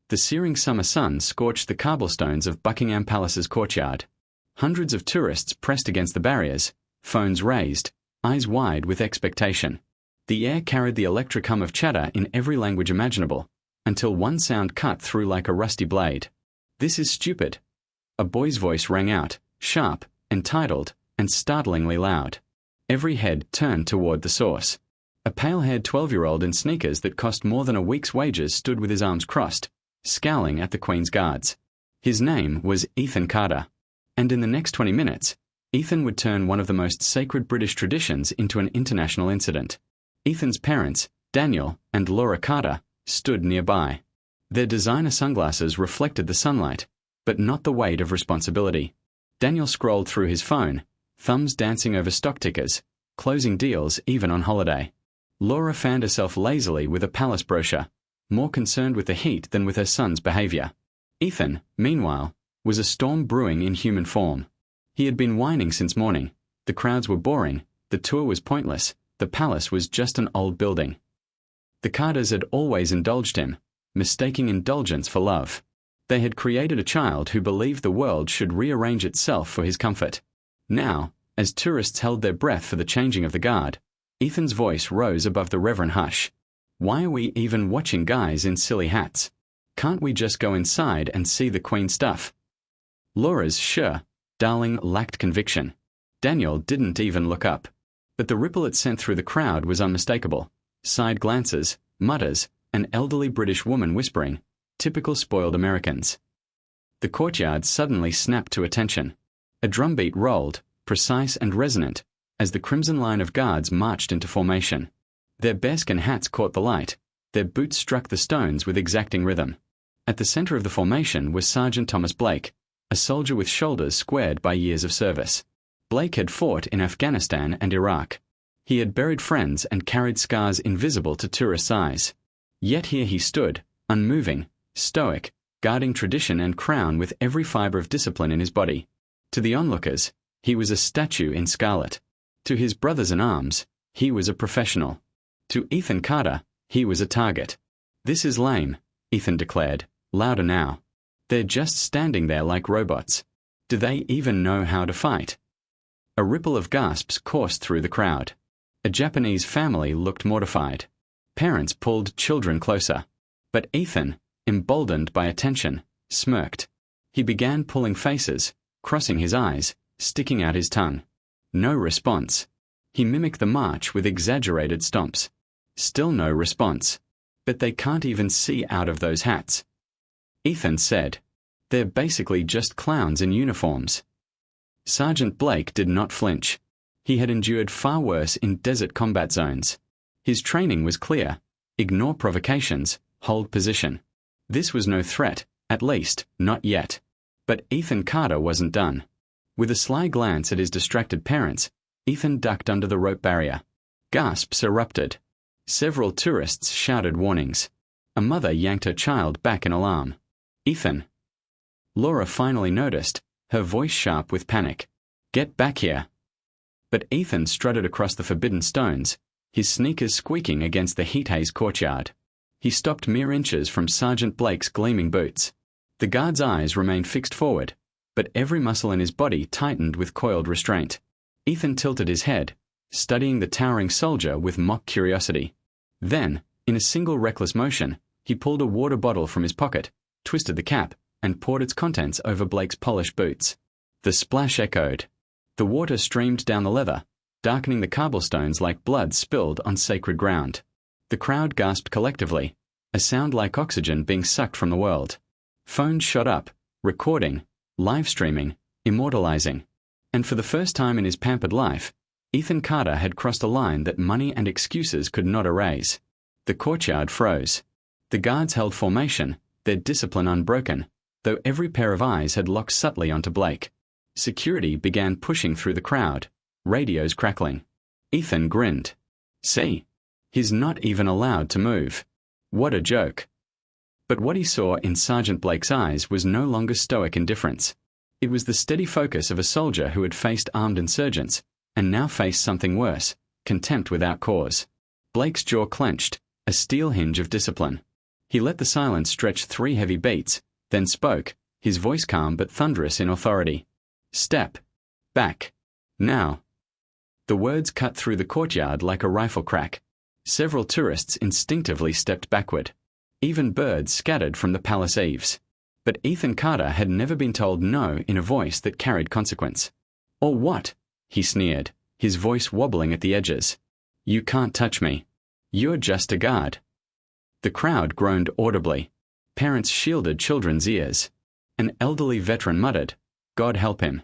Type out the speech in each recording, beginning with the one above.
The searing summer sun scorched the cobblestones of Buckingham Palace's courtyard. Hundreds of tourists pressed against the barriers, phones raised, eyes wide with expectation. The air carried the electric hum of chatter in every language imaginable, until one sound cut through like a rusty blade. "This is stupid." A boy's voice rang out, sharp, entitled, and startlingly loud. Every head turned toward the source. A pale-haired 12-year-old in sneakers that cost more than a week's wages stood with his arms crossed, scowling at the Queen's guards. His name was Ethan Carter. And in the next 20 minutes, Ethan would turn one of the most sacred British traditions into an international incident. Ethan's parents, Daniel and Laura Carter, stood nearby. Their designer sunglasses reflected the sunlight, but not the weight of responsibility. Daniel scrolled through his phone, thumbs dancing over stock tickers, closing deals even on holiday. Laura fanned herself lazily with a palace brochure, more concerned with the heat than with her son's behavior. Ethan, meanwhile, was a storm brewing in human form. He had been whining since morning. The crowds were boring, the tour was pointless, the palace was just an old building. The Carters had always indulged him, mistaking indulgence for love. They had created a child who believed the world should rearrange itself for his comfort. Now, as tourists held their breath for the changing of the guard, Ethan's voice rose above the reverent hush. "Why are we even watching guys in silly hats? Can't we just go inside and see the Queen stuff?" Laura's "sure, darling" lacked conviction. Daniel didn't even look up. But the ripple it sent through the crowd was unmistakable. Side glances, mutters, an elderly British woman whispering, typical spoiled Americans. The courtyard suddenly snapped to attention. A drumbeat rolled, precise and resonant, as the crimson line of guards marched into formation. Their bearskin hats caught the light, their boots struck the stones with exacting rhythm. At the center of the formation was Sergeant Thomas Blake, a soldier with shoulders squared by years of service. Blake had fought in Afghanistan and Iraq. He had buried friends and carried scars invisible to tourists' eyes. Yet here he stood, unmoving, stoic, guarding tradition and crown with every fiber of discipline in his body. To the onlookers, he was a statue in scarlet. To his brothers-in-arms, he was a professional. To Ethan Carter, he was a target. "This is lame," Ethan declared, louder now. "They're just standing there like robots. Do they even know how to fight?" A ripple of gasps coursed through the crowd. A Japanese family looked mortified. Parents pulled children closer. But Ethan, emboldened by attention, smirked. He began pulling faces, crossing his eyes, sticking out his tongue. No response. He mimicked the march with exaggerated stomps. Still no response. But they can't even see out of those hats. Ethan said, "They're basically just clowns in uniforms." Sergeant Blake did not flinch. He had endured far worse in desert combat zones. His training was clear. Ignore provocations, hold position. This was no threat, at least, not yet. But Ethan Carter wasn't done. With a sly glance at his distracted parents, Ethan ducked under the rope barrier. Gasps erupted. Several tourists shouted warnings. A mother yanked her child back in alarm. "Ethan." Laura finally noticed, her voice sharp with panic. "Get back here." But Ethan strutted across the forbidden stones, his sneakers squeaking against the heat-haze courtyard. He stopped mere inches from Sergeant Blake's gleaming boots. The guard's eyes remained fixed forward, but every muscle in his body tightened with coiled restraint. Ethan tilted his head, studying the towering soldier with mock curiosity. Then, in a single reckless motion, he pulled a water bottle from his pocket, twisted the cap, and poured its contents over Blake's polished boots. The splash echoed. The water streamed down the leather, darkening the cobblestones like blood spilled on sacred ground. The crowd gasped collectively, a sound like oxygen being sucked from the world. Phones shot up, recording, live streaming, immortalizing. And for the first time in his pampered life, Ethan Carter had crossed a line that money and excuses could not erase. The courtyard froze. The guards held formation, their discipline unbroken, though every pair of eyes had locked subtly onto Blake. Security began pushing through the crowd, radios crackling. Ethan grinned. "See? He's not even allowed to move. What a joke." But what he saw in Sergeant Blake's eyes was no longer stoic indifference. It was the steady focus of a soldier who had faced armed insurgents, and now faced something worse, contempt without cause. Blake's jaw clenched, a steel hinge of discipline. He let the silence stretch 3 heavy beats, then spoke, his voice calm but thunderous in authority. "Step back. Now." The words cut through the courtyard like a rifle crack. Several tourists instinctively stepped backward. Even birds scattered from the palace eaves. But Ethan Carter had never been told no in a voice that carried consequence. "Or what?" he sneered, his voice wobbling at the edges. "You can't touch me. You're just a guard." The crowd groaned audibly. Parents shielded children's ears. An elderly veteran muttered, "God help him."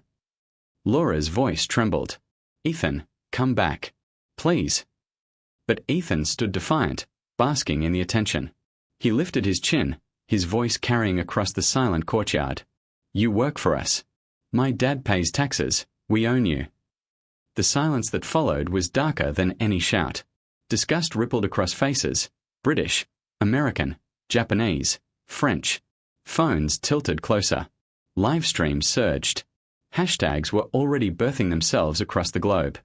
Laura's voice trembled. "Ethan, come back. Please." But Ethan stood defiant, basking in the attention. He lifted his chin, his voice carrying across the silent courtyard. "You work for us. My dad pays taxes. We own you." The silence that followed was darker than any shout. Disgust rippled across faces. British, American, Japanese, French. Phones tilted closer. Live streams surged. Hashtags were already birthing themselves across the globe.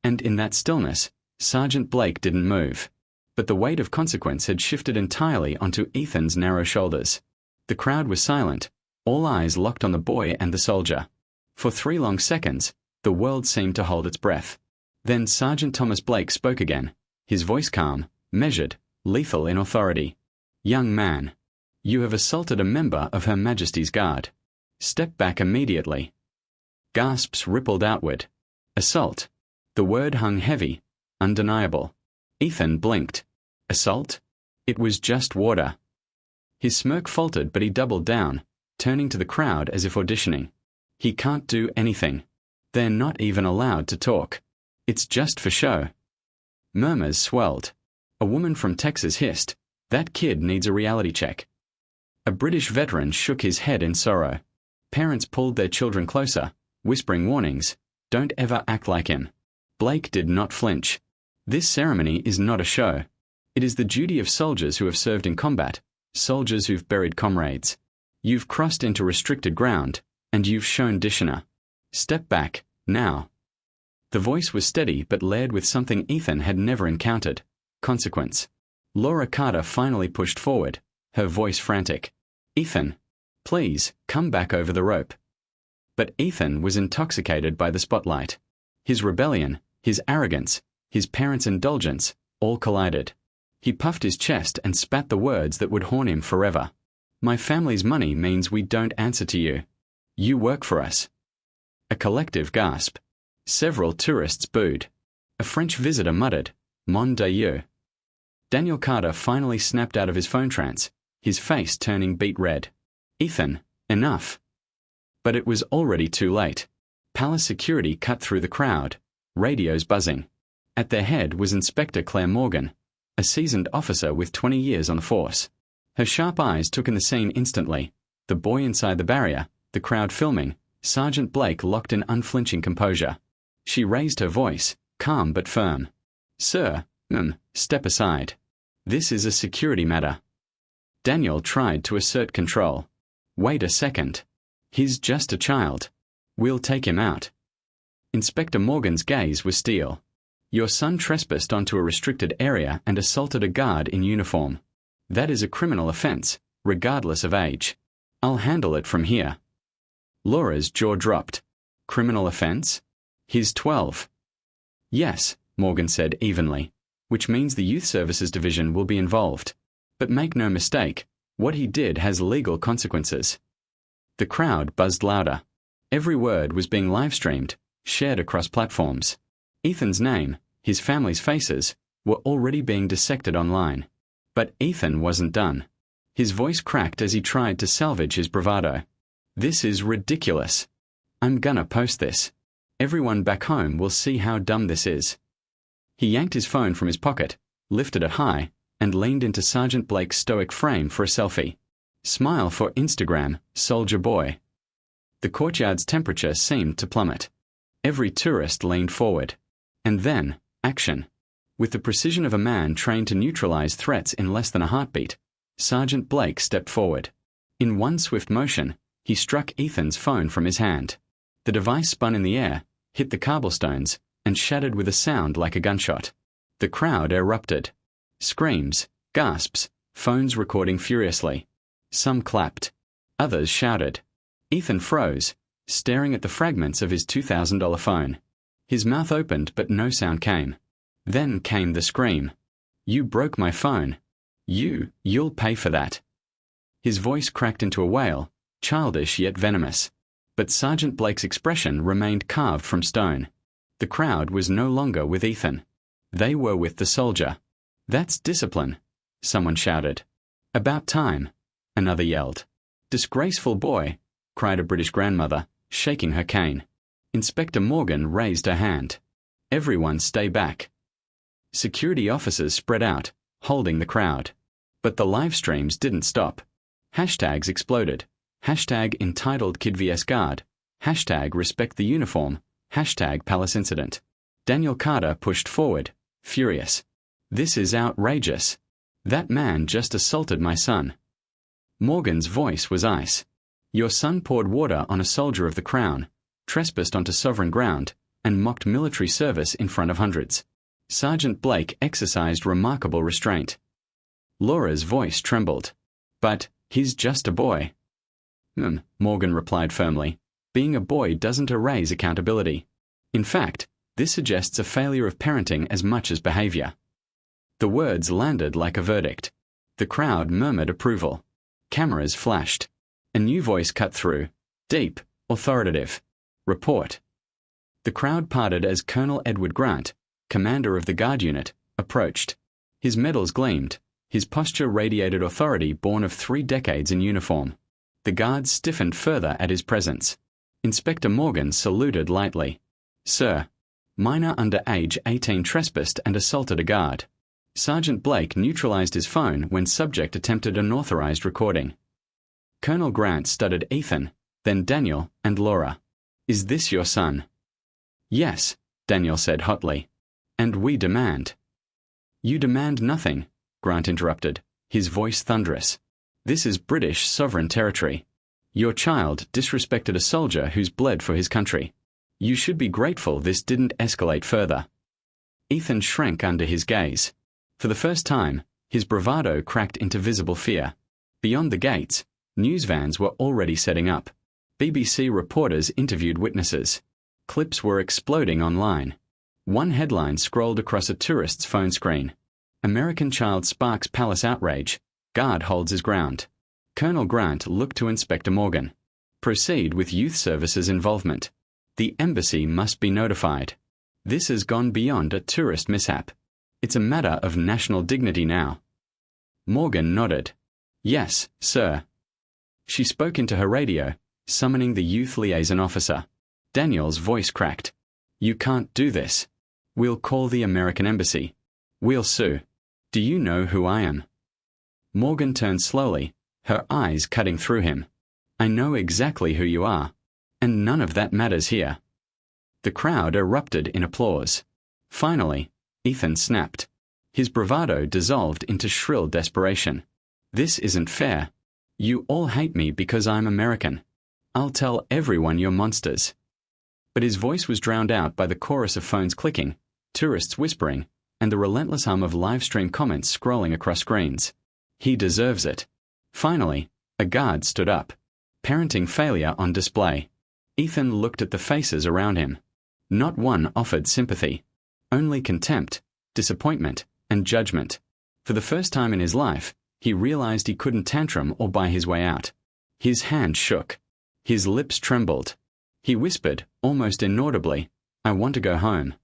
And in that stillness, Sergeant Blake didn't move. But the weight of consequence had shifted entirely onto Ethan's narrow shoulders. The crowd was silent, all eyes locked on the boy and the soldier. For 3 long seconds, the world seemed to hold its breath. Then Sergeant Thomas Blake spoke again, his voice calm, measured, lethal in authority. "Young man, you have assaulted a member of Her Majesty's Guard. Step back immediately." Gasps rippled outward. Assault. The word hung heavy, undeniable. Ethan blinked. Assault? It was just water. His smirk faltered, but he doubled down, turning to the crowd as if auditioning. "He can't do anything. They're not even allowed to talk. It's just for show." Murmurs swelled. A woman from Texas hissed, "That kid needs a reality check." A British veteran shook his head in sorrow. Parents pulled their children closer, whispering warnings, "Don't ever act like him." Blake did not flinch. "This ceremony is not a show. It is the duty of soldiers who have served in combat, soldiers who've buried comrades. You've crossed into restricted ground, and you've shown dishonor. Step back, now." The voice was steady but layered with something Ethan had never encountered: consequence. Laura Carter finally pushed forward, her voice frantic. "Ethan, please, come back over the rope." But Ethan was intoxicated by the spotlight. His rebellion, his arrogance, his parents' indulgence, all collided. He puffed his chest and spat the words that would haunt him forever. "My family's money means we don't answer to you. You work for us." A collective gasp. Several tourists booed. A French visitor muttered, "Mon Dieu." Daniel Carter finally snapped out of his phone trance, his face turning beet red. "Ethan, enough." But it was already too late. Palace security cut through the crowd, radios buzzing. At their head was Inspector Claire Morgan, a seasoned officer with 20 years on the force. Her sharp eyes took in the scene instantly. The boy inside the barrier, the crowd filming, Sergeant Blake locked in unflinching composure. She raised her voice, calm but firm. "Sir, step aside. This is a security matter." Daniel tried to assert control. "Wait a second. He's just a child. We'll take him out." Inspector Morgan's gaze was steel. "Your son trespassed onto a restricted area and assaulted a guard in uniform. That is a criminal offense, regardless of age. I'll handle it from here." Laura's jaw dropped. "Criminal offense? He's 12. "Yes," Morgan said evenly, "which means the Youth Services Division will be involved. But make no mistake, what he did has legal consequences." The crowd buzzed louder. Every word was being live-streamed, shared across platforms. Ethan's name, his family's faces, were already being dissected online. But Ethan wasn't done. His voice cracked as he tried to salvage his bravado. "This is ridiculous. I'm gonna post this. Everyone back home will see how dumb this is." He yanked his phone from his pocket, lifted it high, and leaned into Sergeant Blake's stoic frame for a selfie. "Smile for Instagram, soldier boy." The courtyard's temperature seemed to plummet. Every tourist leaned forward. And then, action. With the precision of a man trained to neutralize threats in less than a heartbeat, Sergeant Blake stepped forward. In one swift motion, he struck Ethan's phone from his hand. The device spun in the air, hit the cobblestones, and shattered with a sound like a gunshot. The crowd erupted. Screams, gasps, phones recording furiously. Some clapped. Others shouted. Ethan froze, staring at the fragments of his $2,000 phone. His mouth opened but no sound came. Then came the scream. "You broke my phone. You'll pay for that." His voice cracked into a wail, childish yet venomous. But Sergeant Blake's expression remained carved from stone. The crowd was no longer with Ethan. They were with the soldier. "That's discipline," someone shouted. "About time," another yelled. "Disgraceful boy," cried a British grandmother, shaking her cane. Inspector Morgan raised her hand. "Everyone stay back." Security officers spread out, holding the crowd. But the live streams didn't stop. Hashtags exploded. Hashtag entitled Kid vs Guard. Hashtag respect the uniform. Hashtag Palace Incident. Daniel Carter pushed forward, furious. "This is outrageous. That man just assaulted my son." Morgan's voice was ice. "Your son poured water on a soldier of the crown, trespassed onto sovereign ground, and mocked military service in front of hundreds." Sergeant Blake exercised remarkable restraint. Laura's voice trembled. "But he's just a boy." Morgan replied firmly. "Being a boy doesn't erase accountability. In fact, this suggests a failure of parenting as much as behavior." The words landed like a verdict. The crowd murmured approval. Cameras flashed. A new voice cut through. Deep, authoritative. "Report." The crowd parted as Colonel Edward Grant, commander of the Guard unit, approached. His medals gleamed. His posture radiated authority born of 3 decades in uniform. The guards stiffened further at his presence. Inspector Morgan saluted lightly. "Sir, minor under age 18 trespassed and assaulted a guard." Sergeant Blake neutralized his phone when subject attempted unauthorized recording. Colonel Grant studied Ethan, then Daniel and Laura. "Is this your son?" "Yes," Daniel said hotly. "And we demand." "You demand nothing," Grant interrupted, his voice thunderous. "This is British sovereign territory. Your child disrespected a soldier who's bled for his country. You should be grateful this didn't escalate further." Ethan shrank under his gaze. For the first time, his bravado cracked into visible fear. Beyond the gates, news vans were already setting up. BBC reporters interviewed witnesses. Clips were exploding online. One headline scrolled across a tourist's phone screen. "American child sparks palace outrage. Guard holds his ground." Colonel Grant looked to Inspector Morgan. "Proceed with youth services involvement. The embassy must be notified. This has gone beyond a tourist mishap. It's a matter of national dignity now." Morgan nodded. "Yes, sir." She spoke into her radio, summoning the youth liaison officer. Daniel's voice cracked. "You can't do this. We'll call the American embassy. We'll sue. Do you know who I am?" Morgan turned slowly, her eyes cutting through him. "I know exactly who you are, and none of that matters here." The crowd erupted in applause. Finally, Ethan snapped. His bravado dissolved into shrill desperation. "This isn't fair. You all hate me because I'm American. I'll tell everyone you're monsters." But his voice was drowned out by the chorus of phones clicking, tourists whispering, and the relentless hum of live-stream comments scrolling across screens. "He deserves it." Finally, a guard stood up. Parenting failure on display. Ethan looked at the faces around him. Not one offered sympathy. Only contempt, disappointment, and judgment. For the first time in his life, he realized he couldn't tantrum or buy his way out. His hand shook. His lips trembled. He whispered, almost inaudibly, "I want to go home."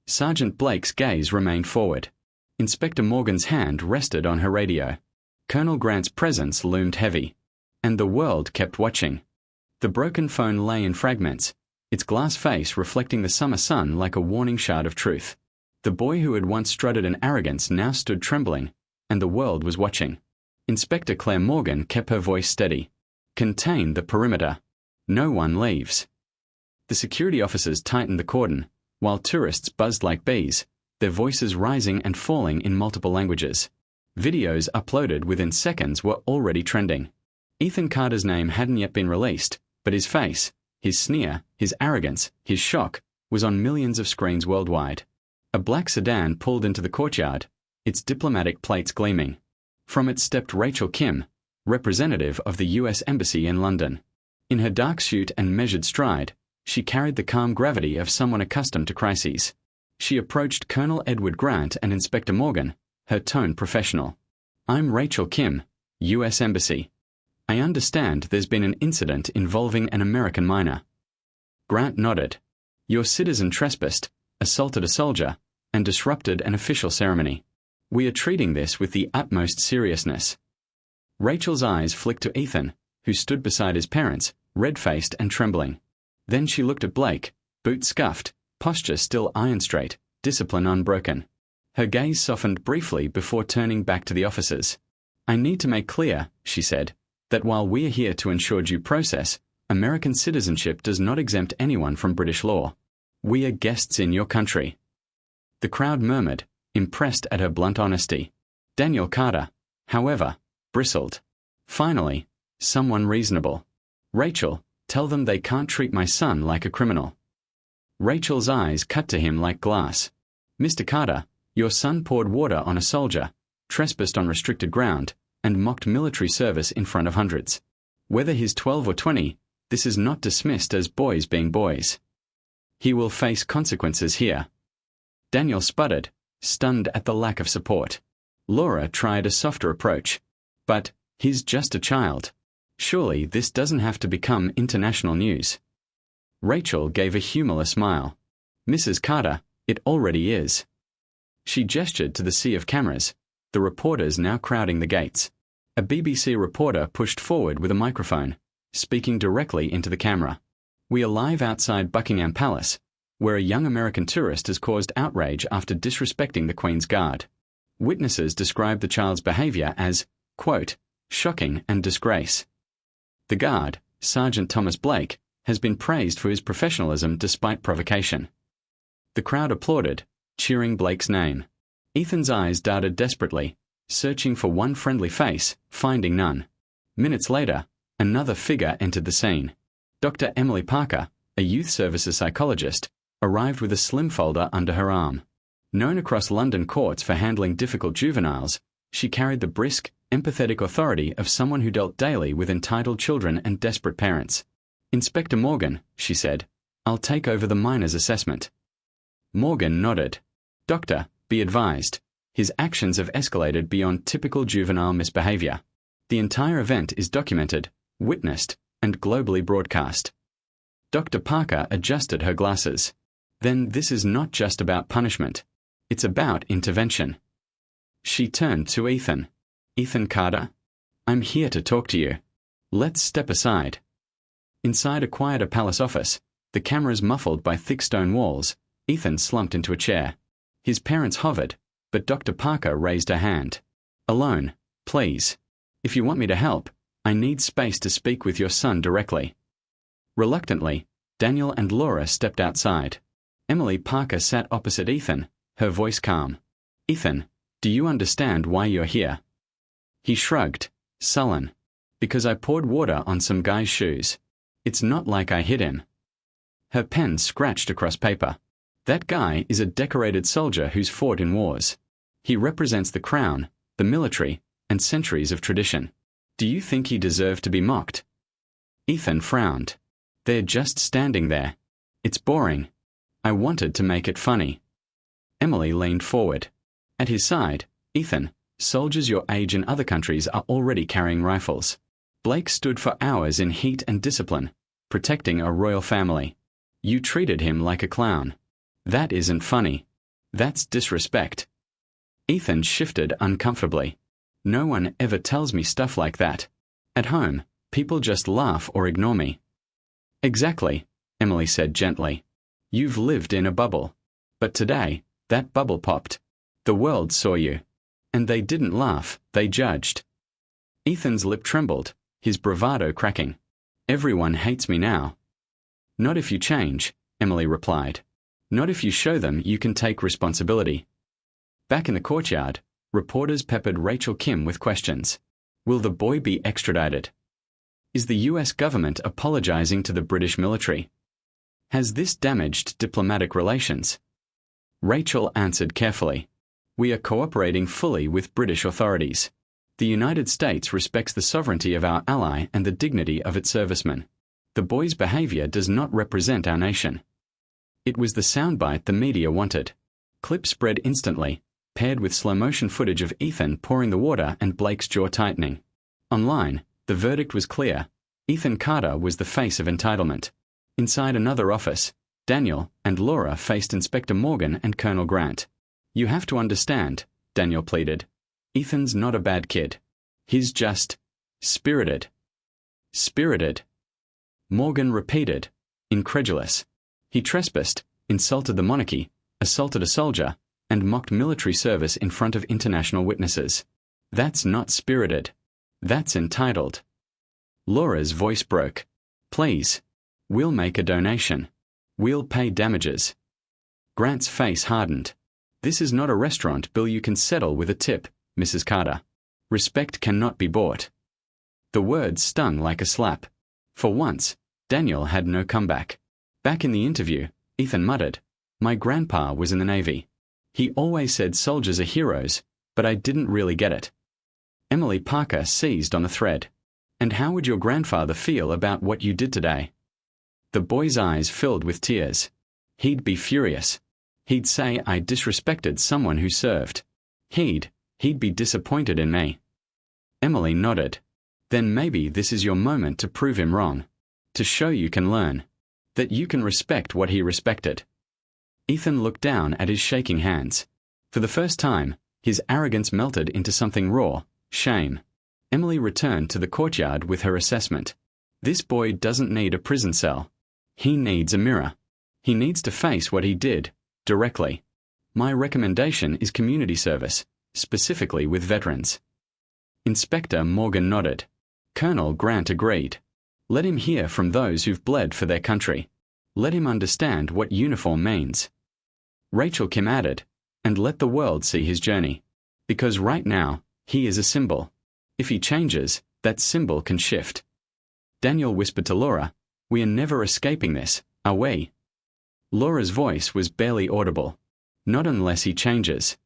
Sergeant Blake's gaze remained forward. Inspector Morgan's hand rested on her radio. Colonel Grant's presence loomed heavy. And the world kept watching. The broken phone lay in fragments, its glass face reflecting the summer sun like a warning shard of truth. The boy who had once strutted in arrogance now stood trembling, and the world was watching. Inspector Claire Morgan kept her voice steady. "Contain the perimeter. No one leaves." The security officers tightened the cordon, while tourists buzzed like bees, their voices rising and falling in multiple languages. Videos uploaded within seconds were already trending. Ethan Carter's name hadn't yet been released, but his face, his sneer, his arrogance, his shock, was on millions of screens worldwide. A black sedan pulled into the courtyard, its diplomatic plates gleaming. From it stepped Rachel Kim, representative of the U.S. Embassy in London. In her dark suit and measured stride, she carried the calm gravity of someone accustomed to crises. She approached Colonel Edward Grant and Inspector Morgan, her tone professional. "I'm Rachel Kim, U.S. Embassy. I understand there's been an incident involving an American minor." Grant nodded. "Your citizen trespassed, assaulted a soldier, and disrupted an official ceremony. We are treating this with the utmost seriousness." Rachel's eyes flicked to Ethan, who stood beside his parents, red-faced and trembling. Then she looked at Blake, boots scuffed, posture still iron-straight, discipline unbroken. Her gaze softened briefly before turning back to the officers. "I need to make clear," she said, "that while we are here to ensure due process, American citizenship does not exempt anyone from British law. We are guests in your country." The crowd murmured, impressed at her blunt honesty. Daniel Carter, however, bristled. Finally, someone reasonable. "Rachel, tell them they can't treat my son like a criminal." Rachel's eyes cut to him like glass. "Mr. Carter, your son poured water on a soldier, trespassed on restricted ground, and mocked military service in front of hundreds. Whether he's 12 or 20, this is not dismissed as boys being boys. He will face consequences here." Daniel sputtered, stunned at the lack of support. Laura tried a softer approach. "But he's just a child. Surely this doesn't have to become international news." Rachel gave a humorless smile. "Mrs. Carter, it already is." She gestured to the sea of cameras, the reporters now crowding the gates. A BBC reporter pushed forward with a microphone, speaking directly into the camera. "We are live outside Buckingham Palace, where a young American tourist has caused outrage after disrespecting the Queen's Guard. Witnesses described the child's behavior as, quote, shocking and disgrace. The guard, Sergeant Thomas Blake, has been praised for his professionalism despite provocation." The crowd applauded, cheering Blake's name. Ethan's eyes darted desperately, searching for one friendly face, finding none. Minutes later, another figure entered the scene. Dr. Emily Parker, a youth services psychologist, arrived with a slim folder under her arm. Known across London courts for handling difficult juveniles, she carried the brisk, empathetic authority of someone who dealt daily with entitled children and desperate parents. "Inspector Morgan," she said, "I'll take over the minor's assessment." Morgan nodded. "Doctor, be advised. His actions have escalated beyond typical juvenile misbehavior. The entire event is documented, witnessed, and globally broadcast." Dr. Parker adjusted her glasses. "Then this is not just about punishment. It's about intervention." She turned to Ethan. "Ethan Carter, I'm here to talk to you. Let's step aside." Inside a quieter palace office, the cameras muffled by thick stone walls, Ethan slumped into a chair. His parents hovered, but Dr. Parker raised her hand. "Alone, please. If you want me to help, I need space to speak with your son directly." Reluctantly, Daniel and Laura stepped outside. Emily Parker sat opposite Ethan, her voice calm. "Ethan, do you understand why you're here?" He shrugged, sullen. "Because I poured water on some guy's shoes. It's not like I hit him." Her pen scratched across paper. "That guy is a decorated soldier who's fought in wars. He represents the crown, the military, and centuries of tradition. Do you think he deserved to be mocked?" Ethan frowned. "They're just standing there. It's boring. I wanted to make it funny." Emily leaned forward. At his side, "Ethan, soldiers your age in other countries are already carrying rifles. Blake stood for hours in heat and discipline, protecting a royal family. You treated him like a clown. That isn't funny. That's disrespect." Ethan shifted uncomfortably. "No one ever tells me stuff like that. At home, people just laugh or ignore me." "Exactly," Emily said gently. "You've lived in a bubble. But today, that bubble popped. The world saw you. And they didn't laugh, they judged." Ethan's lip trembled, his bravado cracking. "Everyone hates me now." "Not if you change," Emily replied. "Not if you show them you can take responsibility." Back in the courtyard, reporters peppered Rachel Kim with questions. Will the boy be extradited? Is the US government apologizing to the British military? Has this damaged diplomatic relations? Rachel answered carefully. "We are cooperating fully with British authorities. The United States respects the sovereignty of our ally and the dignity of its servicemen. The boy's behavior does not represent our nation. It was the soundbite the media wanted. Clip spread instantly, paired with slow-motion footage of Ethan pouring the water and Blake's jaw tightening. Online, the verdict was clear. Ethan Carter was the face of entitlement. Inside another office, Daniel and Laura faced Inspector Morgan and Colonel Grant. "You have to understand," Daniel pleaded. "Ethan's not a bad kid. He's just spirited." Spirited? Morgan repeated, incredulous. "He trespassed, insulted the monarchy, assaulted a soldier, and mocked military service in front of international witnesses. That's not spirited. That's entitled." Laura's voice broke. "Please. We'll make a donation. We'll pay damages." Grant's face hardened. "This is not a restaurant bill you can settle with a tip, Mrs. Carter. Respect cannot be bought." The words stung like a slap. For once, Daniel had no comeback. Back in the interview, Ethan muttered, "My grandpa was in the Navy. He always said soldiers are heroes, but I didn't really get it." Emily Parker seized on the thread. "And how would your grandfather feel about what you did today?" The boy's eyes filled with tears. "He'd be furious. He'd say I disrespected someone who served. He'd be disappointed in me." Emily nodded. "Then maybe this is your moment to prove him wrong. To show you can learn. That you can respect what he respected." Ethan looked down at his shaking hands. For the first time, his arrogance melted into something raw, shame. Emily returned to the courtyard with her assessment. "This boy doesn't need a prison cell. He needs a mirror. He needs to face what he did, directly. My recommendation is community service, specifically with veterans." Inspector Morgan nodded. Colonel Grant agreed. "Let him hear from those who've bled for their country. Let him understand what uniform means." Rachel Kim added, "And let the world see his journey. Because right now, he is a symbol. If he changes, that symbol can shift." Daniel whispered to Laura, "We are never escaping this, are we?" Laura's voice was barely audible. "Not unless he changes."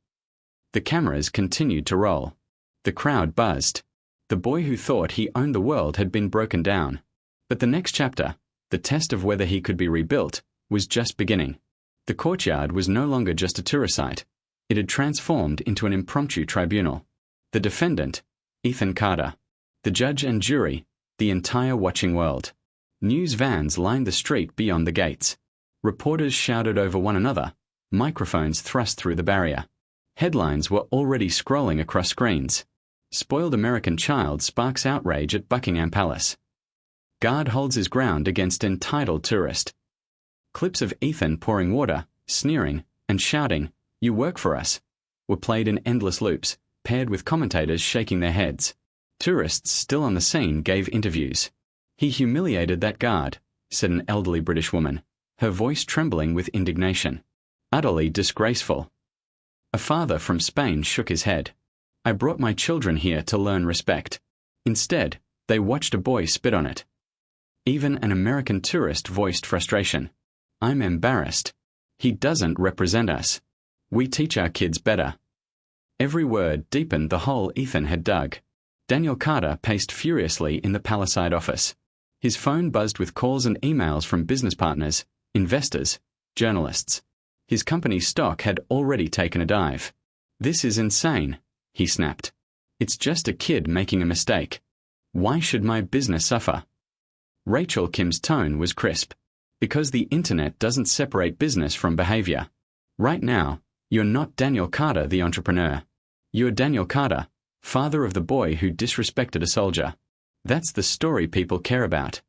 The cameras continued to roll. The crowd buzzed. The boy who thought he owned the world had been broken down. But the next chapter, the test of whether he could be rebuilt, was just beginning. The courtyard was no longer just a tourist site. It had transformed into an impromptu tribunal. The defendant, Ethan Carter. The judge and jury, the entire watching world. News vans lined the street beyond the gates. Reporters shouted over one another, microphones thrust through the barrier. Headlines were already scrolling across screens. "Spoiled American child sparks outrage at Buckingham Palace." "Guard holds his ground against entitled tourist." Clips of Ethan pouring water, sneering, and shouting, "You work for us," were played in endless loops, paired with commentators shaking their heads. Tourists still on the scene gave interviews. "He humiliated that guard," said an elderly British woman, her voice trembling with indignation. "Utterly disgraceful." A father from Spain shook his head. "I brought my children here to learn respect. Instead, they watched a boy spit on it." Even an American tourist voiced frustration. "I'm embarrassed. He doesn't represent us. We teach our kids better." Every word deepened the hole Ethan had dug. Daniel Carter paced furiously in the Palisade office. His phone buzzed with calls and emails from business partners, investors, journalists. His company's stock had already taken a dive. "This is insane," he snapped. "It's just a kid making a mistake. Why should my business suffer?" Rachel Kim's tone was crisp. "Because the internet doesn't separate business from behavior. Right now, you're not Daniel Carter the entrepreneur. You're Daniel Carter, father of the boy who disrespected a soldier. That's the story people care about."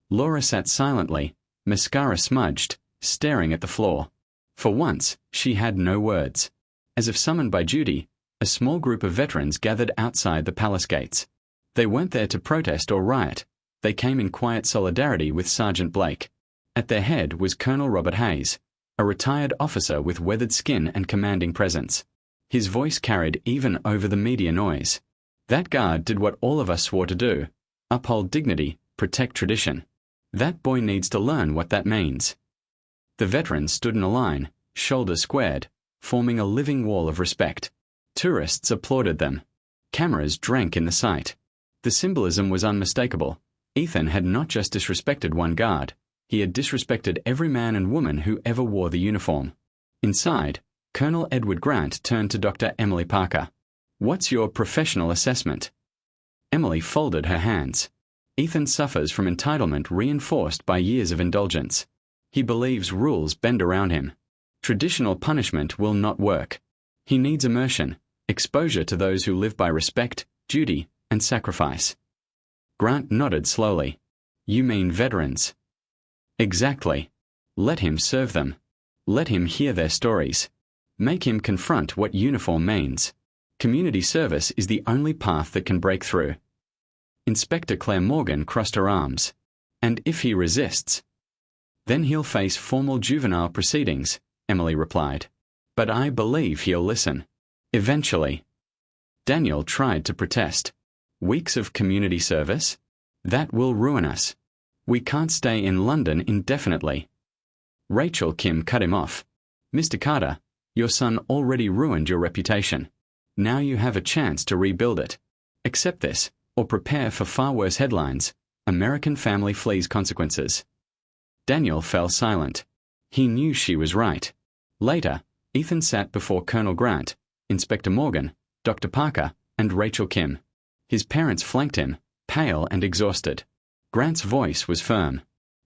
Laura sat silently, mascara smudged, staring at the floor. For once, she had no words. As if summoned by duty, a small group of veterans gathered outside the palace gates. They weren't there to protest or riot. They came in quiet solidarity with Sergeant Blake. At their head was Colonel Robert Hayes, a retired officer with weathered skin and commanding presence. His voice carried even over the media noise. "That guard did what all of us swore to do: uphold dignity, protect tradition. That boy needs to learn what that means." The veterans stood in a line, shoulders squared, forming a living wall of respect. Tourists applauded them. Cameras drank in the sight. The symbolism was unmistakable. Ethan had not just disrespected one guard, he had disrespected every man and woman who ever wore the uniform. Inside, Colonel Edward Grant turned to Dr. Emily Parker. "What's your professional assessment?" Emily folded her hands. Ethan suffers from entitlement reinforced by years of indulgence. He believes rules bend around him. Traditional punishment will not work. He needs immersion, exposure to those who live by respect, duty, and sacrifice. Grant nodded slowly. "You mean veterans?" "Exactly. Let him serve them. Let him hear their stories. Make him confront what uniform means. Community service is the only path that can break through." Inspector Claire Morgan crossed her arms. "And if he resists?" "Then he'll face formal juvenile proceedings," Emily replied. "But I believe he'll listen. Eventually." Daniel tried to protest. "Weeks of community service? That will ruin us. We can't stay in London indefinitely." Rachel Kim cut him off. "Mr. Carter, your son already ruined your reputation. Now you have a chance to rebuild it. Accept this, or prepare for far worse headlines. American family flees consequences." Daniel fell silent. He knew she was right. Later, Ethan sat before Colonel Grant, Inspector Morgan, Dr. Parker, and Rachel Kim. His parents flanked him, pale and exhausted. Grant's voice was firm.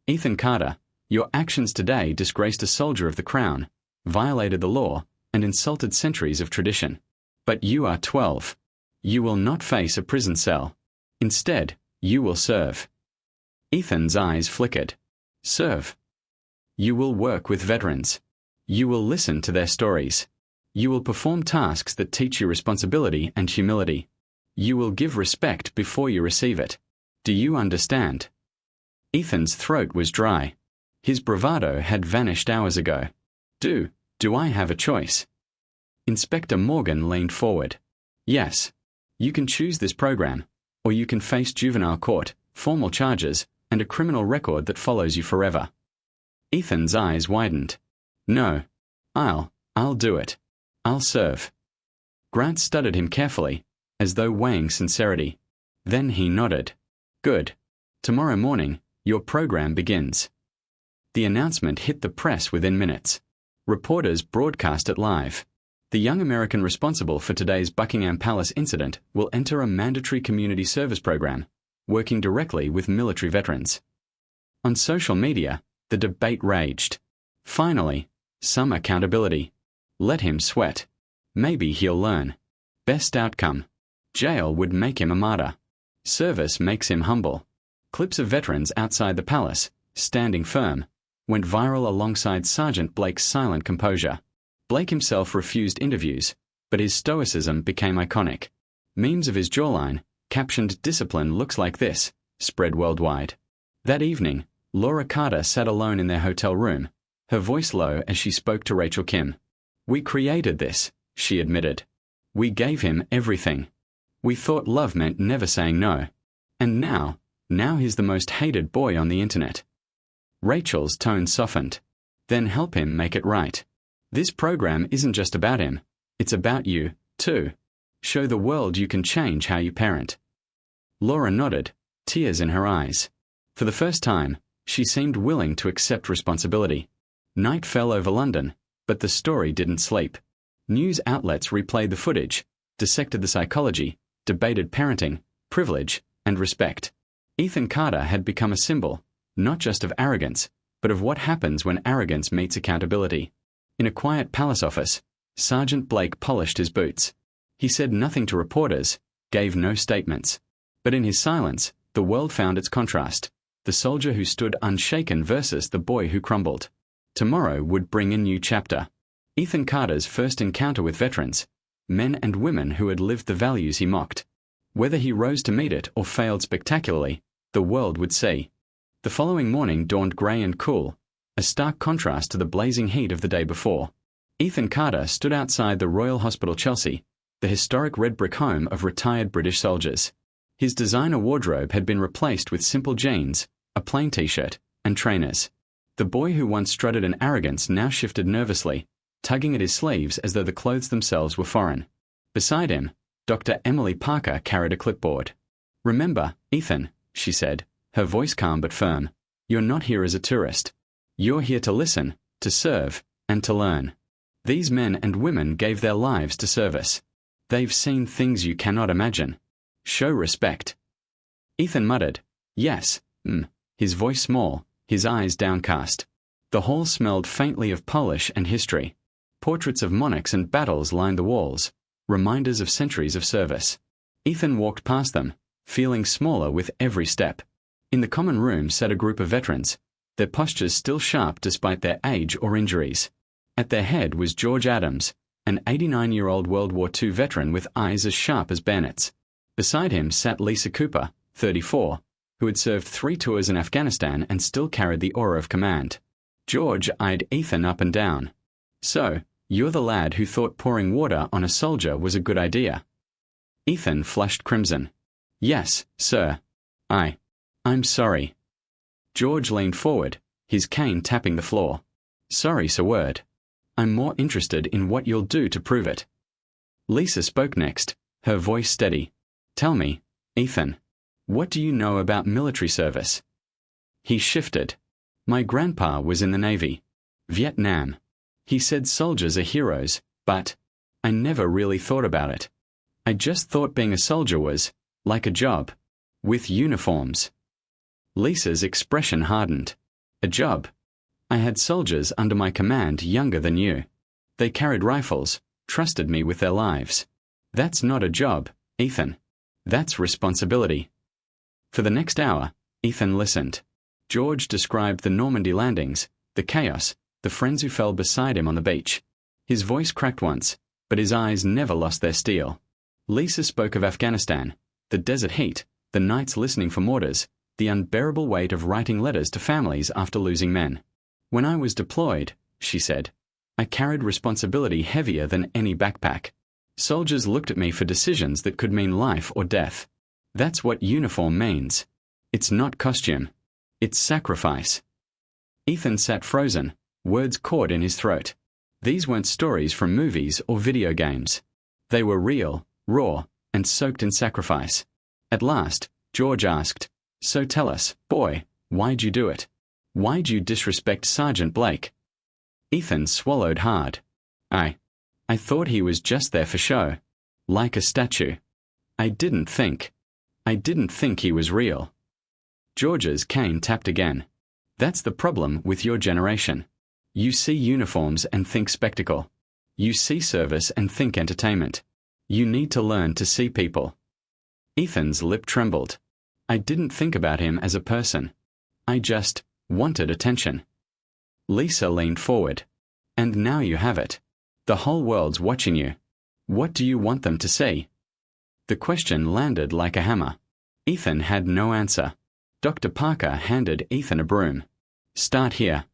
"Ethan Carter, your actions today disgraced a soldier of the Crown, violated the law, and insulted centuries of tradition. But you are 12. You will not face a prison cell. Instead, you will serve." Ethan's eyes flickered. "Serve?" "You will work with veterans. You will listen to their stories. You will perform tasks that teach you responsibility and humility. You will give respect before you receive it. Do you understand?" Ethan's throat was dry. His bravado had vanished hours ago. Do I have a choice?" Inspector Morgan leaned forward. "Yes. You can choose this program, or you can face juvenile court, formal charges, and a criminal record that follows you forever." Ethan's eyes widened. "No. I'll do it. I'll serve." Grant studied him carefully, as though weighing sincerity. Then he nodded. "Good. Tomorrow morning, your program begins." The announcement hit the press within minutes. Reporters broadcast it live. The young American responsible for today's Buckingham Palace incident will enter a mandatory community service program, working directly with military veterans. On social media, the debate raged. Finally, some accountability. Let him sweat. Maybe he'll learn. Best outcome. Jail would make him a martyr. Service makes him humble. Clips of veterans outside the palace, standing firm, went viral alongside Sergeant Blake's silent composure. Blake himself refused interviews, but his stoicism became iconic. Memes of his jawline, captioned "Discipline looks like this," spread worldwide. That evening, Laura Carter sat alone in their hotel room, her voice low as she spoke to Rachel Kim. "We created this," she admitted. "We gave him everything. We thought love meant never saying no. And now he's the most hated boy on the internet." Rachel's tone softened. "Then help him make it right. This program isn't just about him. It's about you, too. Show the world you can change how you parent." Laura nodded, tears in her eyes. For the first time, she seemed willing to accept responsibility. Night fell over London, but the story didn't sleep. News outlets replayed the footage, dissected the psychology, debated parenting, privilege, and respect. Ethan Carter had become a symbol, not just of arrogance, but of what happens when arrogance meets accountability. In a quiet palace office, Sergeant Blake polished his boots. He said nothing to reporters, gave no statements. But in his silence, the world found its contrast. The soldier who stood unshaken versus the boy who crumbled. Tomorrow would bring a new chapter. Ethan Carter's first encounter with veterans, men and women who had lived the values he mocked. Whether he rose to meet it or failed spectacularly, the world would see. The following morning dawned grey and cool, a stark contrast to the blazing heat of the day before. Ethan Carter stood outside the Royal Hospital Chelsea, the historic red brick home of retired British soldiers. His designer wardrobe had been replaced with simple jeans, a plain t-shirt, and trainers. The boy who once strutted in arrogance now shifted nervously, tugging at his sleeves as though the clothes themselves were foreign. Beside him, Dr. Emily Parker carried a clipboard. "Remember, Ethan," she said, her voice calm but firm, "you're not here as a tourist. You're here to listen, to serve, and to learn. These men and women gave their lives to service. They've seen things you cannot imagine. Show respect." Ethan muttered, "Yes, his voice small, his eyes downcast. The hall smelled faintly of polish and history. Portraits of monarchs and battles lined the walls, reminders of centuries of service. Ethan walked past them, feeling smaller with every step. In the common room sat a group of veterans, their postures still sharp despite their age or injuries. At their head was George Adams, an 89-year-old World War II veteran with eyes as sharp as bayonets. Beside him sat Lisa Cooper, 34, who had served 3 tours in Afghanistan and still carried the aura of command. George eyed Ethan up and down. "So, you're the lad who thought pouring water on a soldier was a good idea?" Ethan flushed crimson. "Yes, sir. I'm sorry." George leaned forward, his cane tapping the floor. "Sorry's a word. I'm more interested in what you'll do to prove it." Lisa spoke next, her voice steady. "Tell me, Ethan, what do you know about military service?" He shifted. "My grandpa was in the Navy. Vietnam. He said soldiers are heroes, but I never really thought about it. I just thought being a soldier was like a job. With uniforms." Lisa's expression hardened. "A job? I had soldiers under my command younger than you. They carried rifles, trusted me with their lives. That's not a job, Ethan. That's responsibility." For the next hour, Ethan listened. George described the Normandy landings, the chaos, the friends who fell beside him on the beach. His voice cracked once, but his eyes never lost their steel. Lisa spoke of Afghanistan, the desert heat, the nights listening for mortars, the unbearable weight of writing letters to families after losing men. "When I was deployed," she said, "I carried responsibility heavier than any backpack. Soldiers looked at me for decisions that could mean life or death. That's what uniform means. It's not costume. It's sacrifice." Ethan sat frozen, words caught in his throat. These weren't stories from movies or video games. They were real, raw, and soaked in sacrifice. At last, George asked, "So tell us, boy, why'd you do it? Why'd you disrespect Sergeant Blake?" Ethan swallowed hard. I thought he was just there for show. Like a statue. I didn't think he was real." George's cane tapped again. "That's the problem with your generation. You see uniforms and think spectacle. You see service and think entertainment. You need to learn to see people." Ethan's lip trembled. "I didn't think about him as a person. I just wanted attention." Lisa leaned forward. "And now you have it. The whole world's watching you. What do you want them to see?" The question landed like a hammer. Ethan had no answer. Dr. Parker handed Ethan a broom. "Start here.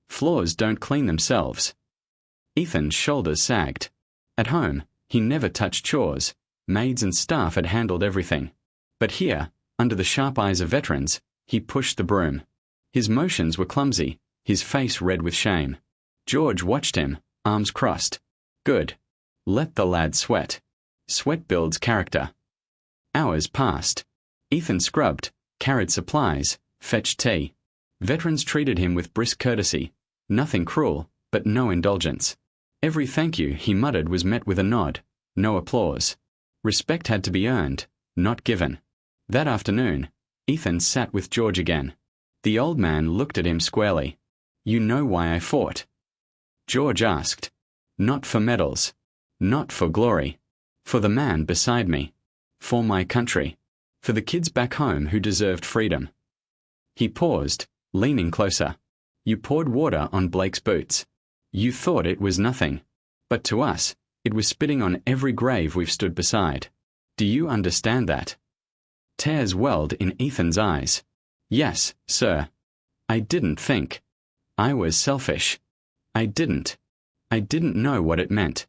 Floors don't clean themselves." Ethan's shoulders sagged. At home, he never touched chores. Maids and staff had handled everything. But here, under the sharp eyes of veterans, he pushed the broom. His motions were clumsy, his face red with shame. George watched him, arms crossed. Good. Let the lad sweat. Sweat builds character. Hours passed. Ethan scrubbed, carried supplies, fetched tea. Veterans treated him with brisk courtesy. Nothing cruel, but no indulgence. Every thank you he muttered was met with a nod, no applause. Respect had to be earned, not given. That afternoon, Ethan sat with George again. The old man looked at him squarely. "You know why I fought?" George asked. "Not for medals. Not for glory. For the man beside me. For my country. For the kids back home who deserved freedom." He paused, leaning closer. "You poured water on Blake's boots. You thought it was nothing. But to us, it was spitting on every grave we've stood beside. Do you understand that?" Tears welled in Ethan's eyes. "Yes, sir. I didn't think. I was selfish. I didn't know what it meant."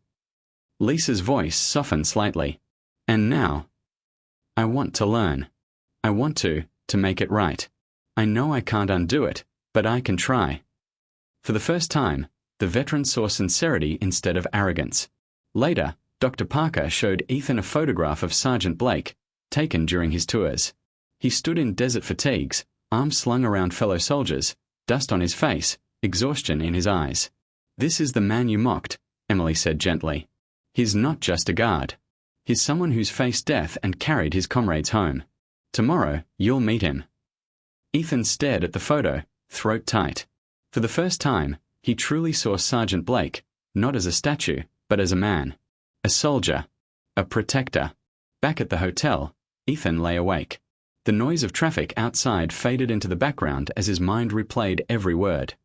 Lisa's voice softened slightly. "And now, I want to learn. I want to make it right. I know I can't undo it, but I can try." For the first time, the veteran saw sincerity instead of arrogance. Later, Dr. Parker showed Ethan a photograph of Sergeant Blake, taken during his tours. He stood in desert fatigues, arms slung around fellow soldiers, dust on his face, exhaustion in his eyes. "This is the man you mocked," Emily said gently. "He's not just a guard. He's someone who's faced death and carried his comrades home. Tomorrow, you'll meet him." Ethan stared at the photo, throat tight. For the first time, he truly saw Sergeant Blake, not as a statue, but as a man. A soldier. A protector. Back at the hotel, Ethan lay awake. The noise of traffic outside faded into the background as his mind replayed every word.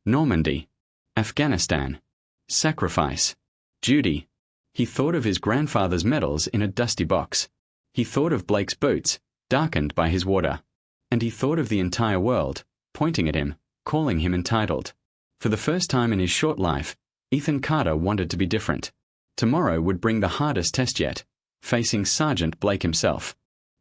Normandy. Afghanistan. Sacrifice. Duty. He thought of his grandfather's medals in a dusty box. He thought of Blake's boots, darkened by his water. And he thought of the entire world, pointing at him, calling him entitled. For the first time in his short life, Ethan Carter wanted to be different. Tomorrow would bring the hardest test yet, facing Sergeant Blake himself.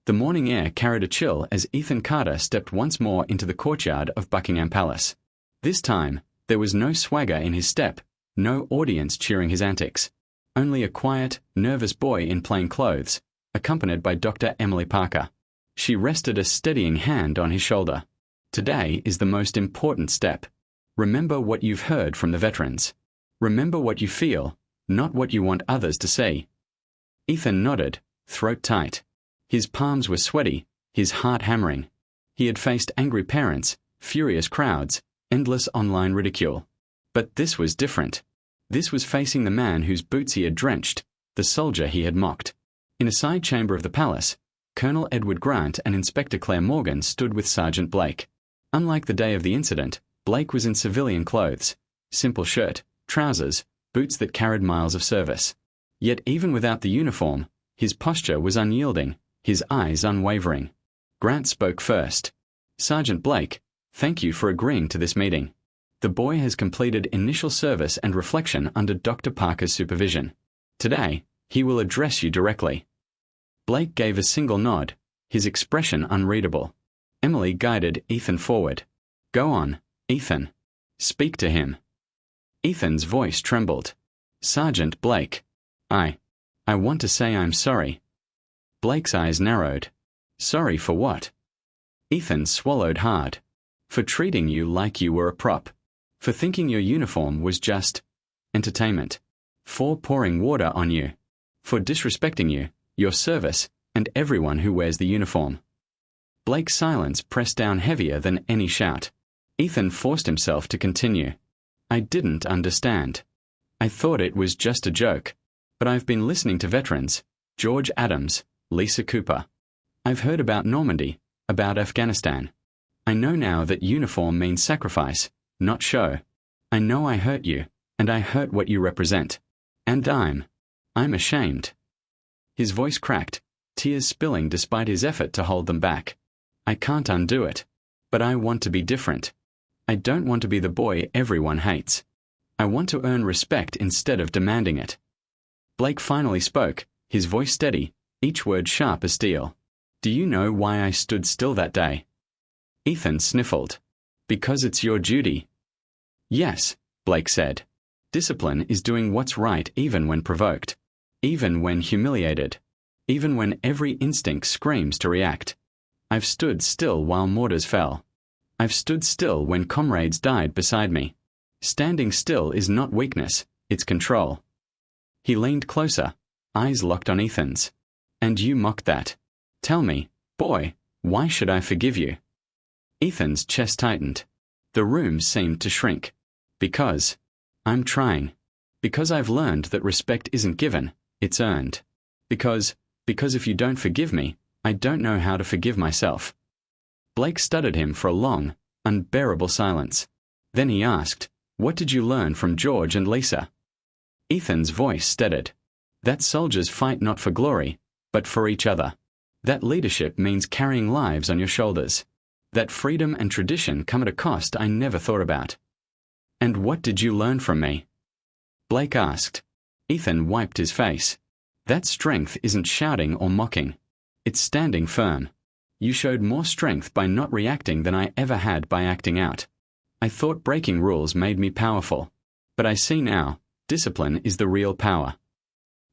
The morning air carried a chill as Ethan Carter stepped once more into the courtyard of Buckingham Palace. This time, there was no swagger in his step, no audience cheering his antics. Only a quiet, nervous boy in plain clothes, accompanied by Dr. Emily Parker. She rested a steadying hand on his shoulder. "Today is the most important step. Remember what you've heard from the veterans. Remember what you feel, not what you want others to see." Ethan nodded, throat tight. His palms were sweaty, his heart hammering. He had faced angry parents, furious crowds, endless online ridicule. But this was different. This was facing the man whose boots he had drenched, the soldier he had mocked. In a side chamber of the palace, Colonel Edward Grant and Inspector Claire Morgan stood with Sergeant Blake. Unlike the day of the incident, Blake was in civilian clothes, simple shirt, trousers, boots that carried miles of service. Yet even without the uniform, his posture was unyielding, his eyes unwavering. Grant spoke first. "Sergeant Blake, thank you for agreeing to this meeting. The boy has completed initial service and reflection under Dr. Parker's supervision. Today, he will address you directly." Blake gave a single nod, his expression unreadable. Emily guided Ethan forward. "Go on, Ethan. Speak to him." Ethan's voice trembled. "Sergeant Blake, I want to say I'm sorry." Blake's eyes narrowed. "Sorry for what?" Ethan swallowed hard. "For treating you like you were a prop. For thinking your uniform was just entertainment. For pouring water on you. For disrespecting you, your service, and everyone who wears the uniform." Blake's silence pressed down heavier than any shout. Ethan forced himself to continue. "I didn't understand. I thought it was just a joke. But I've been listening to veterans, George Adams, Lisa Cooper. I've heard about Normandy, about Afghanistan. I know now that uniform means sacrifice, not show. I know I hurt you, and I hurt what you represent. And I'm ashamed." His voice cracked, tears spilling despite his effort to hold them back. "I can't undo it. But I want to be different. I don't want to be the boy everyone hates. I want to earn respect instead of demanding it." Blake finally spoke, his voice steady, each word sharp as steel. "Do you know why I stood still that day?" Ethan sniffled. "Because it's your duty." "Yes," Blake said. "Discipline is doing what's right even when provoked. Even when humiliated. Even when every instinct screams to react. I've stood still while mortars fell. I've stood still when comrades died beside me. Standing still is not weakness, it's control." He leaned closer, eyes locked on Ethan's. "And you mocked that. Tell me, boy, why should I forgive you?" Ethan's chest tightened. The room seemed to shrink. "Because I'm trying. Because I've learned that respect isn't given, it's earned. Because if you don't forgive me, I don't know how to forgive myself." Blake studied him for a long, unbearable silence. Then he asked, "What did you learn from George and Lisa?" Ethan's voice steadied. "That soldiers fight not for glory, but for each other. That leadership means carrying lives on your shoulders. That freedom and tradition come at a cost I never thought about." "And what did you learn from me?" Blake asked. Ethan wiped his face. "That strength isn't shouting or mocking. It's standing firm. You showed more strength by not reacting than I ever had by acting out. I thought breaking rules made me powerful. But I see now, discipline is the real power."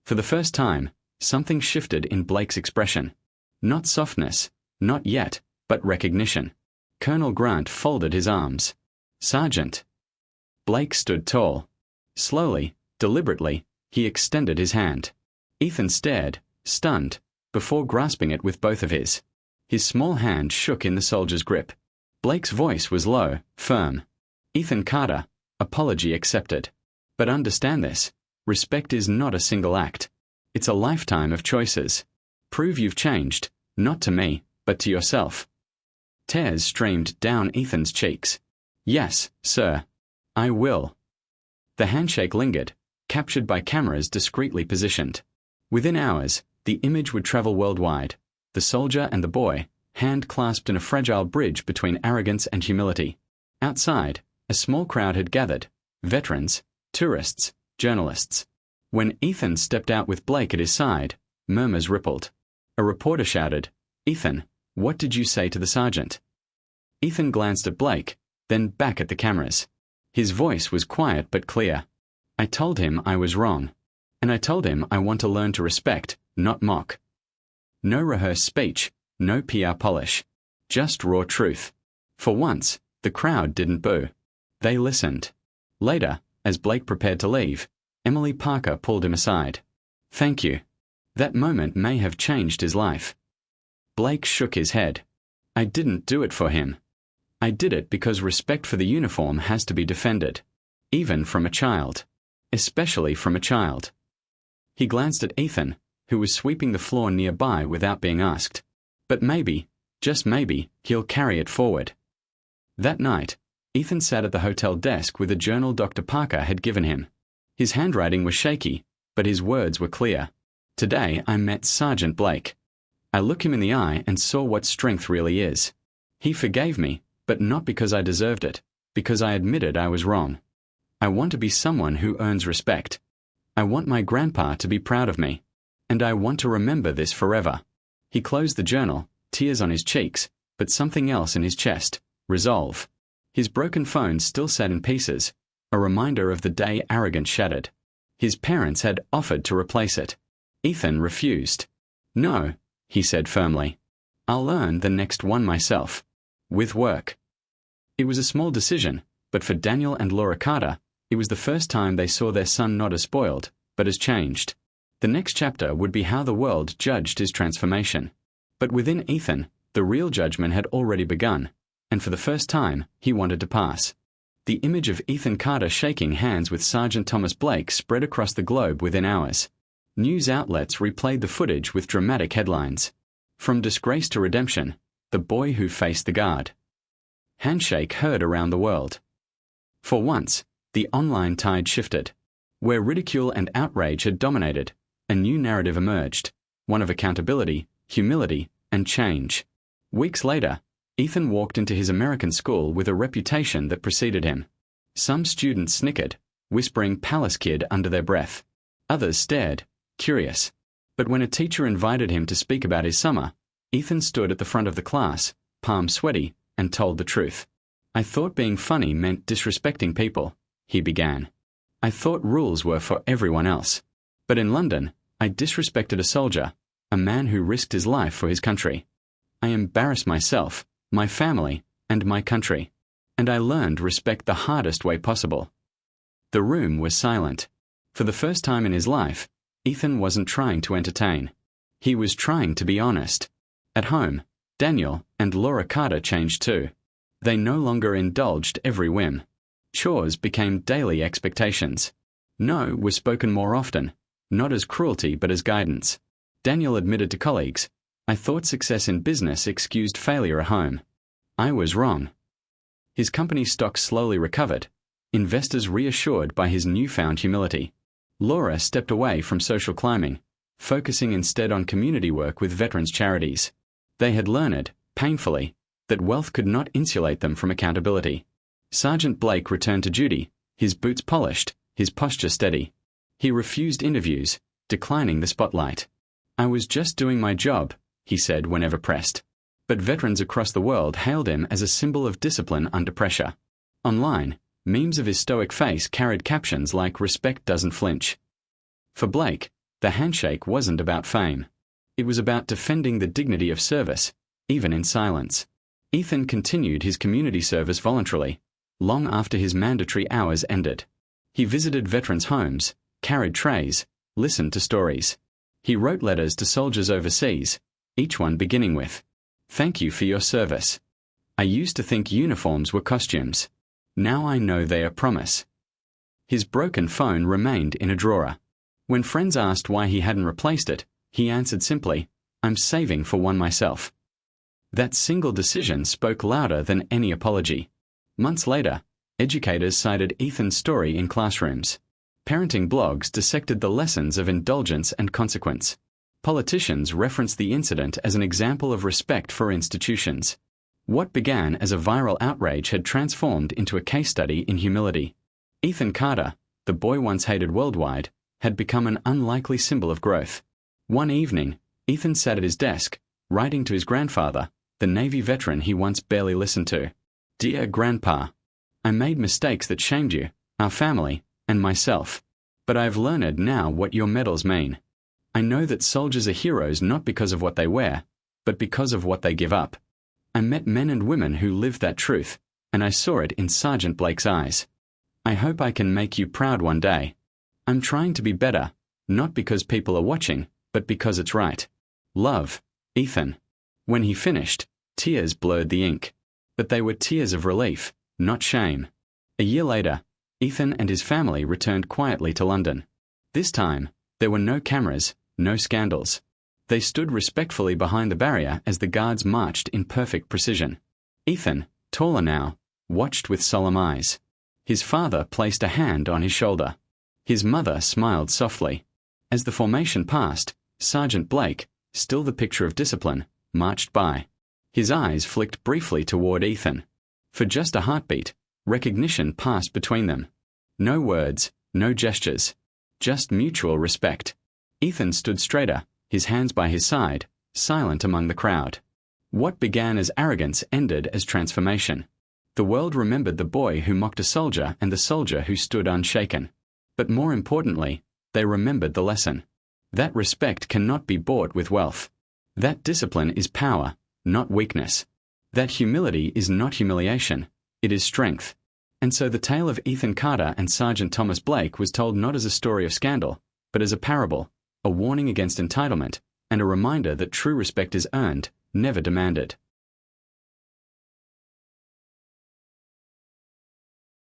For the first time, something shifted in Blake's expression. Not softness, not yet, but recognition. Colonel Grant folded his arms. "Sergeant." Blake stood tall. Slowly, deliberately, he extended his hand. Ethan stared, stunned, before grasping it with both of his. His small hand shook in the soldier's grip. Blake's voice was low, firm. "Ethan Carter, apology accepted. But understand this, respect is not a single act. It's a lifetime of choices. Prove you've changed, not to me, but to yourself." Tears streamed down Ethan's cheeks. "Yes, sir. I will." The handshake lingered, captured by cameras discreetly positioned. Within hours, the image would travel worldwide. The soldier and the boy, hand clasped in a fragile bridge between arrogance and humility. Outside, a small crowd had gathered: veterans, tourists, journalists. When Ethan stepped out with Blake at his side, murmurs rippled. A reporter shouted, "Ethan, what did you say to the sergeant?" Ethan glanced at Blake, then back at the cameras. His voice was quiet but clear. "I told him I was wrong. And I told him I want to learn to respect, not mock." No rehearsed speech, no PR polish. Just raw truth. For once, the crowd didn't boo. They listened. Later, as Blake prepared to leave, Emily Parker pulled him aside. "Thank you. That moment may have changed his life." Blake shook his head. "I didn't do it for him. I did it because respect for the uniform has to be defended. Even from a child. Especially from a child." He glanced at Ethan, who was sweeping the floor nearby without being asked. But maybe, just maybe, he'll carry it forward. That night, Ethan sat at the hotel desk with a journal Dr. Parker had given him. His handwriting was shaky, but his words were clear. "Today I met Sergeant Blake. I looked him in the eye and saw what strength really is. He forgave me, but not because I deserved it, because I admitted I was wrong. I want to be someone who earns respect. I want my grandpa to be proud of me. And I want to remember this forever." He closed the journal, tears on his cheeks, but something else in his chest: resolve. His broken phone still sat in pieces, a reminder of the day arrogance shattered. His parents had offered to replace it. Ethan refused. "No," he said firmly. "I'll earn the next one myself. With work." It was a small decision, but for Daniel and Laura Carter, it was the first time they saw their son not as spoiled, but as changed. The next chapter would be how the world judged his transformation. But within Ethan, the real judgment had already begun, and for the first time, he wanted to pass. The image of Ethan Carter shaking hands with Sergeant Thomas Blake spread across the globe within hours. News outlets replayed the footage with dramatic headlines. From disgrace to redemption, the boy who faced the guard. Handshake heard around the world. For once, the online tide shifted. Where ridicule and outrage had dominated, a new narrative emerged, one of accountability, humility, and change. Weeks later, Ethan walked into his American school with a reputation that preceded him. Some students snickered, whispering "Palace Kid" under their breath. Others stared, curious. But when a teacher invited him to speak about his summer, Ethan stood at the front of the class, palms sweaty, and told the truth. "I thought being funny meant disrespecting people," he began. "I thought rules were for everyone else. But in London, I disrespected a soldier, a man who risked his life for his country. I embarrassed myself, my family, and my country. And I learned respect the hardest way possible." The room was silent. For the first time in his life, Ethan wasn't trying to entertain. He was trying to be honest. At home, Daniel and Laura Carter changed too. They no longer indulged every whim. Chores became daily expectations. No was spoken more often, not as cruelty but as guidance. Daniel admitted to colleagues, "I thought success in business excused failure at home. I was wrong." His company's stock slowly recovered, investors reassured by his newfound humility. Laura stepped away from social climbing, focusing instead on community work with veterans charities. They had learned, painfully, that wealth could not insulate them from accountability. Sergeant Blake returned to duty, his boots polished, his posture steady. He refused interviews, declining the spotlight. "I was just doing my job," he said whenever pressed. But veterans across the world hailed him as a symbol of discipline under pressure. Online, memes of his stoic face carried captions like "Respect doesn't flinch." For Blake, The handshake wasn't about fame. It was about defending the dignity of service, even in silence. Ethan continued his community service voluntarily, long after his mandatory hours ended. He visited veterans' homes, carried trays, listened to stories. He wrote letters to soldiers overseas, each one beginning with, "Thank you for your service. I used to think uniforms were costumes. Now I know they are promise." His broken phone remained in a drawer. When friends asked why he hadn't replaced it, he answered simply, "I'm saving for one myself." That single decision spoke louder than any apology. Months later, educators cited Ethan's story in classrooms. Parenting blogs dissected the lessons of indulgence and consequence. Politicians referenced the incident as an example of respect for institutions. What began as a viral outrage had transformed into a case study in humility. Ethan Carter, the boy once hated worldwide, had become an unlikely symbol of growth. One evening, Ethan sat at his desk, writing to his grandfather, the Navy veteran he once barely listened to. "Dear Grandpa, I made mistakes that shamed you, our family, and myself. But I have learned now what your medals mean. I know that soldiers are heroes not because of what they wear, but because of what they give up. I met men and women who lived that truth, and I saw it in Sergeant Blake's eyes. I hope I can make you proud one day. I'm trying to be better, not because people are watching, but because it's right. Love, Ethan." When he finished, tears blurred the ink. But they were tears of relief, not shame. A year later, Ethan and his family returned quietly to London. This time, there were no cameras, no scandals. They stood respectfully behind the barrier as the guards marched in perfect precision. Ethan, taller now, watched with solemn eyes. His father placed a hand on his shoulder. His mother smiled softly. As the formation passed, Sergeant Blake, still the picture of discipline, marched by. His eyes flicked briefly toward Ethan. For just a heartbeat, recognition passed between them. No words, no gestures, just mutual respect. Ethan stood straighter, his hands by his side, silent among the crowd. What began as arrogance ended as transformation. The world remembered the boy who mocked a soldier and the soldier who stood unshaken. But more importantly, they remembered the lesson. That respect cannot be bought with wealth. That discipline is power, not weakness. That humility is not humiliation, it is strength. And so the tale of Ethan Carter and Sergeant Thomas Blake was told not as a story of scandal, but as a parable, a warning against entitlement, and a reminder that true respect is earned, never demanded.